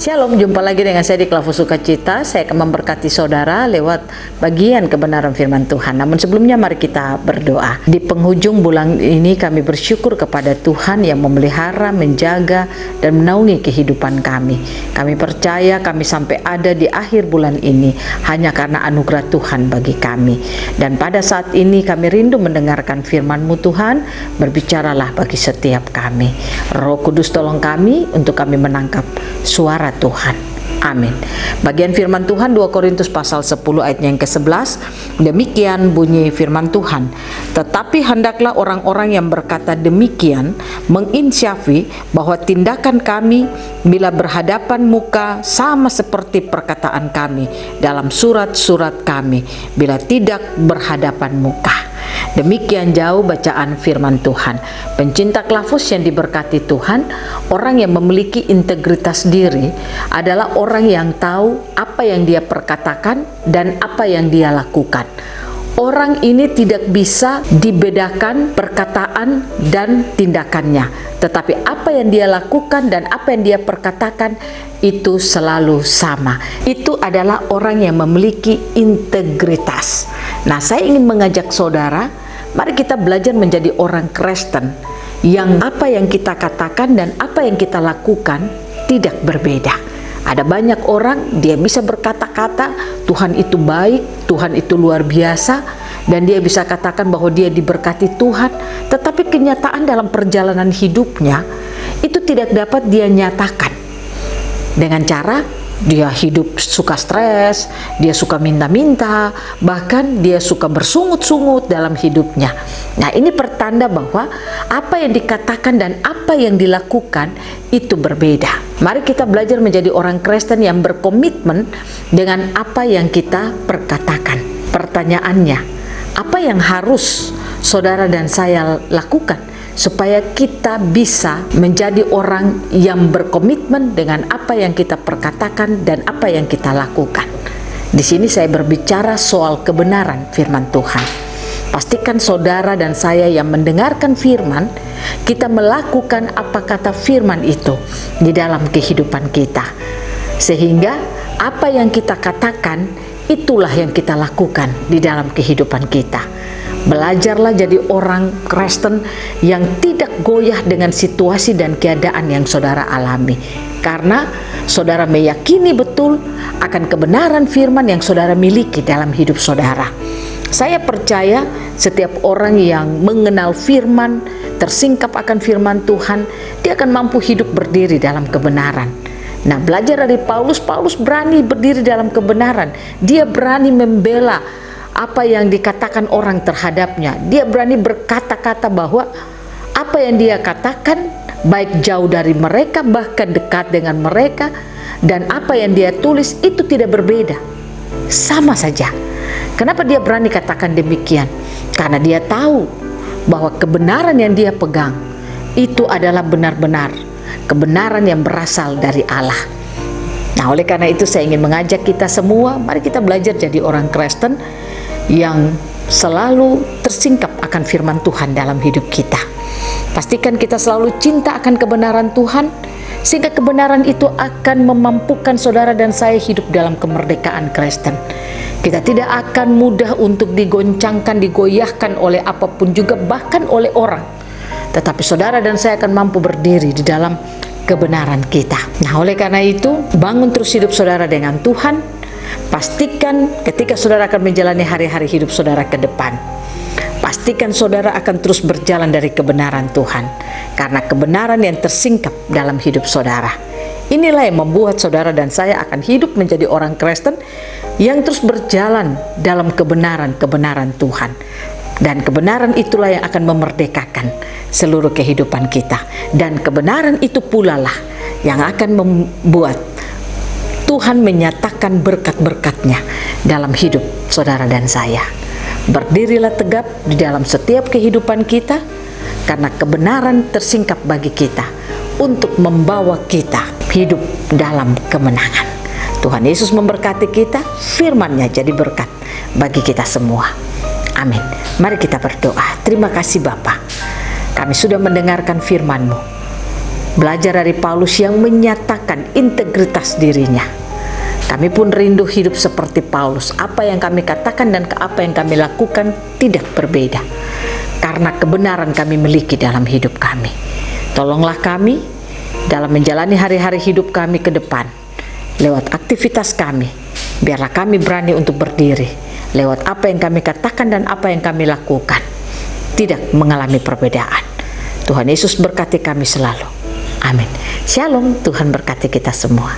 Shalom, jumpa lagi dengan saya di Klavus Sukacita. Saya akan memberkati saudara lewat bagian kebenaran firman Tuhan. Namun sebelumnya mari kita berdoa. Di penghujung bulan ini kami bersyukur kepada Tuhan yang memelihara, menjaga, dan menaungi kehidupan kami. Kami percaya kami sampai ada di akhir bulan ini hanya karena anugerah Tuhan bagi kami. Dan pada saat ini kami rindu mendengarkan firman-Mu Tuhan, berbicaralah bagi setiap kami. Roh Kudus tolong kami untuk kami menangkap suara Tuhan. Amin. Bagian firman Tuhan 2 Korintus pasal 10 ayat yang ke-11. Demikian bunyi firman Tuhan. Tetapi hendaklah orang-orang yang berkata demikian menginsyafi bahwa tindakan kami bila berhadapan muka sama seperti perkataan kami dalam surat-surat kami bila tidak berhadapan muka. Demikian jauh bacaan firman Tuhan. Pencinta Klavus yang diberkati Tuhan, orang yang memiliki integritas diri adalah orang yang tahu apa yang dia perkatakan dan apa yang dia lakukan. Orang ini tidak bisa dibedakan perkataan dan tindakannya, tetapi apa yang dia lakukan dan apa yang dia perkatakan itu selalu sama. Itu adalah orang yang memiliki integritas. Nah, saya ingin mengajak saudara, mari kita belajar menjadi orang Kristen yang apa yang kita katakan dan apa yang kita lakukan tidak berbeda. Ada banyak orang, dia bisa berkata-kata, Tuhan itu baik, Tuhan itu luar biasa, dan dia bisa katakan bahwa dia diberkati Tuhan, tetapi kenyataan dalam perjalanan hidupnya, itu tidak dapat dia nyatakan. Dengan cara, dia hidup suka stres, dia suka minta-minta, bahkan dia suka bersungut-sungut dalam hidupnya. Nah, ini pertanda bahwa apa yang dikatakan dan apa yang dilakukan itu berbeda. Mari kita belajar menjadi orang Kristen yang berkomitmen dengan apa yang kita perkatakan. Pertanyaannya, apa yang harus saudara dan saya lakukan supaya kita bisa menjadi orang yang berkomitmen dengan apa yang kita perkatakan dan apa yang kita lakukan? Di sini saya berbicara soal kebenaran firman Tuhan. Pastikan saudara dan saya yang mendengarkan firman, kita melakukan apa kata firman itu di dalam kehidupan kita. Sehingga apa yang kita katakan, itulah yang kita lakukan di dalam kehidupan kita. Belajarlah jadi orang Kristen yang tidak goyah dengan situasi dan keadaan yang saudara alami. Karena saudara meyakini betul akan kebenaran firman yang saudara miliki dalam hidup saudara. Saya percaya setiap orang yang mengenal firman, tersingkap akan firman Tuhan, dia akan mampu hidup berdiri dalam kebenaran. Nah, belajar dari Paulus berani berdiri dalam kebenaran. Dia berani membela apa yang dikatakan orang terhadapnya. Dia berani berkata-kata bahwa apa yang dia katakan baik jauh dari mereka, bahkan dekat dengan mereka, dan apa yang dia tulis itu tidak berbeda, sama saja. Kenapa dia berani katakan demikian? Karena dia tahu bahwa kebenaran yang dia pegang itu adalah benar-benar kebenaran yang berasal dari Allah. Nah, oleh karena itu saya ingin mengajak kita semua, mari kita belajar jadi orang Kristen yang selalu tersingkap akan firman Tuhan dalam hidup kita. Pastikan kita selalu cinta akan kebenaran Tuhan, sehingga kebenaran itu akan memampukan saudara dan saya hidup dalam kemerdekaan Kristen. Kita tidak akan mudah untuk digoncangkan, digoyahkan oleh apapun juga, bahkan oleh orang. Tetapi saudara dan saya akan mampu berdiri di dalam kebenaran kita. Nah, oleh karena itu, bangun terus hidup saudara dengan Tuhan. Pastikan ketika saudara akan menjalani hari-hari hidup saudara ke depan, pastikan saudara akan terus berjalan dari kebenaran Tuhan, karena kebenaran yang tersingkap dalam hidup saudara. Inilah yang membuat saudara dan saya akan hidup menjadi orang Kristen yang terus berjalan dalam kebenaran Tuhan. Dan kebenaran itulah yang akan memerdekakan seluruh kehidupan kita. Dan kebenaran itu pula lah yang akan membuat Tuhan menyatakan berkat-berkat-Nya dalam hidup saudara dan saya. Berdirilah tegap di dalam setiap kehidupan kita, karena kebenaran tersingkap bagi kita untuk membawa kita hidup dalam kemenangan. Tuhan Yesus memberkati kita, firman-Nya jadi berkat bagi kita semua. Amin. Mari kita berdoa. Terima kasih Bapa, kami sudah mendengarkan firman-Mu. Belajar dari Paulus yang menyatakan integritas dirinya. Kami pun rindu hidup seperti Paulus. Apa yang kami katakan dan apa yang kami lakukan tidak berbeda. Karena kebenaran kami miliki dalam hidup kami. Tolonglah kami dalam menjalani hari-hari hidup kami ke depan. Lewat aktivitas kami, biarlah kami berani untuk berdiri. Lewat apa yang kami katakan dan apa yang kami lakukan. Tidak mengalami perbedaan. Tuhan Yesus berkati kami selalu. Amin. Shalom, Tuhan berkati kita semua.